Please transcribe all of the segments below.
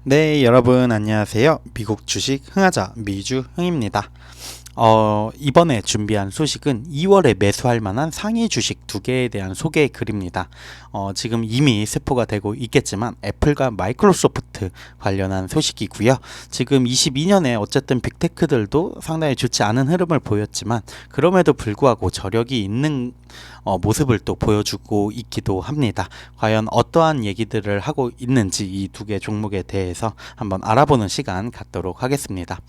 네, 여러분 안녕하세요. 미국 주식 흥하자 미주 흥입니다. 이번에 준비한 소식은 2월에 매수할 만한 상위 주식 두 개에 대한 소개 글입니다. 지금 이미 스포가 되고 있겠지만 애플과 마이크로소프트 관련한 소식이고요. 지금 22년에 어쨌든 빅테크들도 상당히 좋지 않은 흐름을 보였지만 그럼에도 불구하고 저력이 있는 모습을 또 보여주고 있기도 합니다. 과연 어떠한 얘기들을 하고 있는지 이 두 개 종목에 대해서 한번 알아보는 시간 갖도록 하겠습니다.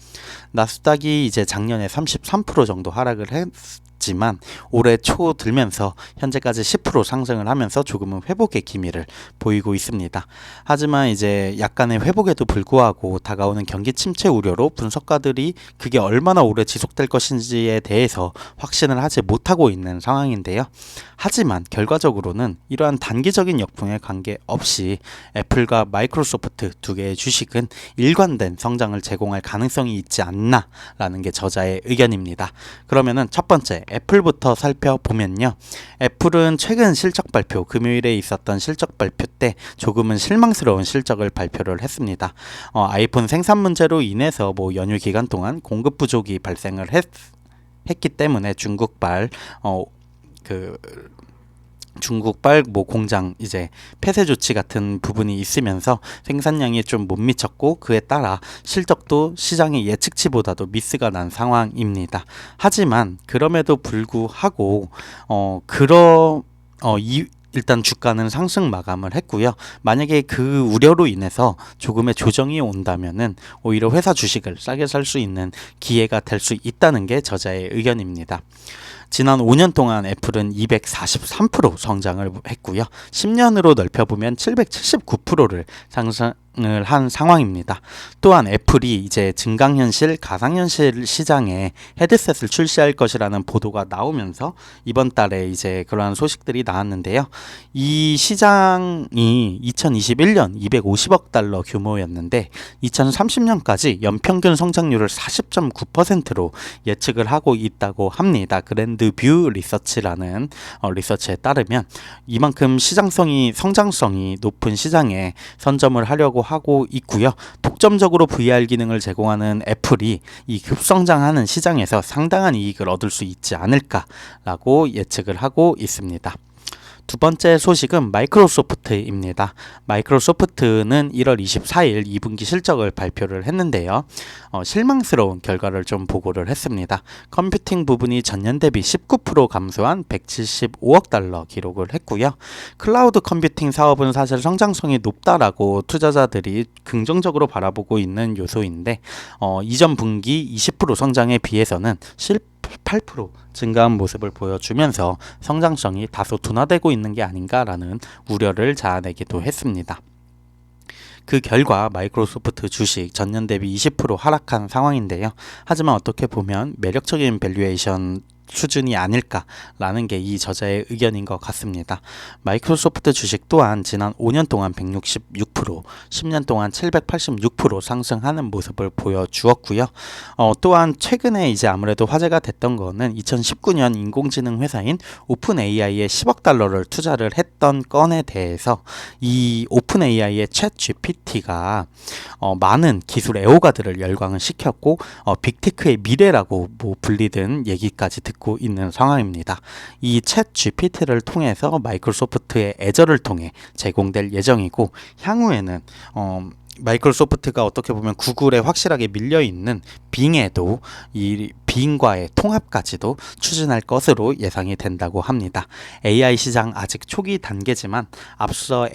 나스닥이 이제 작년에 33% 정도 하락을 했지만 올해 초 들면서 현재까지 10% 상승을 하면서 조금은 회복의 기미를 보이고 있습니다. 하지만 이제 약간의 회복에도 불구하고 다가오는 경기 침체 우려로 분석가들이 그게 얼마나 오래 지속될 것인지에 대해서 확신을 하지 못하고 있는 상황인데요. 하지만 결과적으로는 이러한 단기적인 역풍에 관계없이 애플과 마이크로소프트 두 개의 주식은 일관된 성장을 제공할 가능성이 있지 않나라는 게 저자의 의견입니다. 그러면은 첫 번째 애플부터 살펴보면요. 애플은 최근 실적 발표, 금요일에 있었던 실적 발표 때 조금은 실망스러운 실적을 발표를 했습니다. 아이폰 생산 문제로 인해서 연휴 기간 동안 공급 부족이 발생을 했기 때문에 중국발 공장 이제 폐쇄 조치 같은 부분이 있으면서 생산량이 좀 못 미쳤고 그에 따라 실적도 시장의 예측치보다도 미스가 난 상황입니다. 하지만 그럼에도 불구하고 일단 주가는 상승 마감을 했고요. 만약에 그 우려로 인해서 조금의 조정이 온다면은 오히려 회사 주식을 싸게 살 수 있는 기회가 될 수 있다는 게 저자의 의견입니다. 지난 5년 동안 애플은 243% 성장을 했고요. 10년으로 넓혀보면 779%를 상승을 한 상황입니다. 또한 애플이 이제 증강현실, 가상현실 시장에 헤드셋을 출시할 것이라는 보도가 나오면서 이번 달에 이제 그러한 소식들이 나왔는데요. 이 시장이 2021년 250억 달러 규모였는데 2030년까지 연평균 성장률을 40.9%로 예측을 하고 있다고 합니다. 그랜드뷰 리서치라는 리서치에 따르면 이만큼 성장성이 높은 시장에 선점을 하려고 하고 있고요. 독점적으로 VR 기능을 제공하는 애플이 이 급성장하는 시장에서 상당한 이익을 얻을 수 있지 않을까라고 예측을 하고 있습니다. 두 번째 소식은 마이크로소프트입니다. 마이크로소프트는 1월 24일 2분기 실적을 발표를 했는데요. 실망스러운 결과를 좀 보고를 했습니다. 컴퓨팅 부분이 전년 대비 19% 감소한 175억 달러 기록을 했고요. 클라우드 컴퓨팅 사업은 사실 성장성이 높다라고 투자자들이 긍정적으로 바라보고 있는 요소인데 이전 분기 20% 성장에 비해서는 8% 증가한 모습을 보여주면서 성장성이 다소 둔화되고 있는 게 아닌가라는 우려를 자아내기도 했습니다. 그 결과 마이크로소프트 주식 전년 대비 20% 하락한 상황인데요. 하지만 어떻게 보면 매력적인 밸류에이션 수준이 아닐까라는 게 이 저자의 의견인 것 같습니다. 마이크로소프트 주식 또한 지난 5년 동안 166%, 10년 동안 786% 상승하는 모습을 보여주었고요. 또한 최근에 이제 아무래도 화제가 됐던 거는 2019년 인공지능 회사인 오픈 AI에 10억 달러를 투자를 했던 건에 대해서 이 오픈 AI의 챗 GPT가 많은 기술 애호가들을 열광을 시켰고 빅테크의 미래라고 불리던 얘기까지 듣고 있는 상황입니다. 이 챗 GPT를 통해서 마이크로소프트의 애저를 통해 제공될 예정이고 향후에는 마이크로소프트가 어떻게 보면 구글에 확실하게 밀려있는 빙에도 이 빙과의 통합까지도 추진할 것으로 예상이 된다고 합니다. AI 시장 아직 초기 단계지만 앞서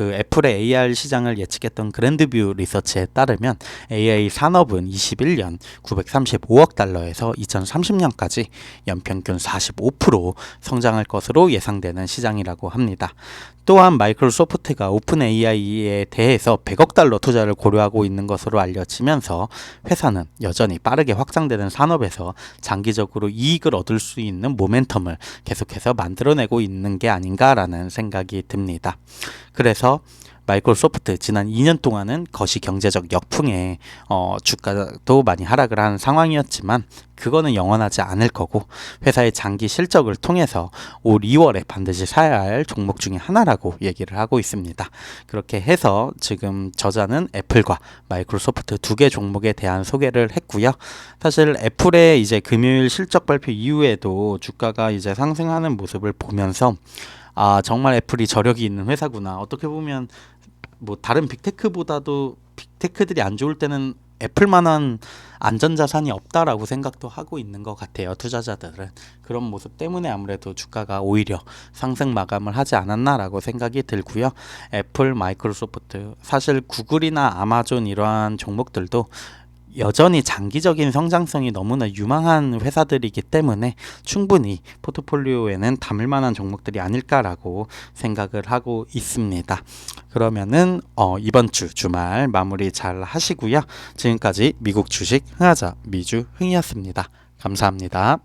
애플의 AR 시장을 예측했던 그랜드뷰 리서치에 따르면 AI 산업은 21년 935억 달러에서 2030년까지 연평균 45% 성장할 것으로 예상되는 시장이라고 합니다. 또한 마이크로소프트가 오픈 AI에 대해서 100억 달러 투자를 고려하고 있는 것으로 알려지면서 회사는 여전히 빠르게 확장되는 산업에서 장기적으로 이익을 얻을 수 있는 모멘텀을 계속해서 만들어내고 있는 게 아닌가라는 생각이 듭니다. 그래서 마이크로소프트 지난 2년 동안은 거시 경제적 역풍에 주가도 많이 하락을 한 상황이었지만 그거는 영원하지 않을 거고 회사의 장기 실적을 통해서 올 2월에 반드시 사야 할 종목 중에 하나라고 얘기를 하고 있습니다. 그렇게 해서 지금 저자는 애플과 마이크로소프트 두 개 종목에 대한 소개를 했고요. 사실 애플의 이제 금요일 실적 발표 이후에도 주가가 이제 상승하는 모습을 보면서 정말 애플이 저력이 있는 회사구나. 어떻게 보면 뭐 다른 빅테크보다도 빅테크들이 안 좋을 때는 애플만한 안전자산이 없다라고 생각도 하고 있는 것 같아요. 투자자들은 그런 모습 때문에 아무래도 주가가 오히려 상승 마감을 하지 않았나라고 생각이 들고요. 애플, 마이크로소프트, 사실 구글이나 아마존 이러한 종목들도 여전히 장기적인 성장성이 너무나 유망한 회사들이기 때문에 충분히 포트폴리오에는 담을 만한 종목들이 아닐까라고 생각을 하고 있습니다. 그러면은 이번 주 주말 마무리 잘 하시고요. 지금까지 미국 주식 흥하자 미주 흥이었습니다. 감사합니다.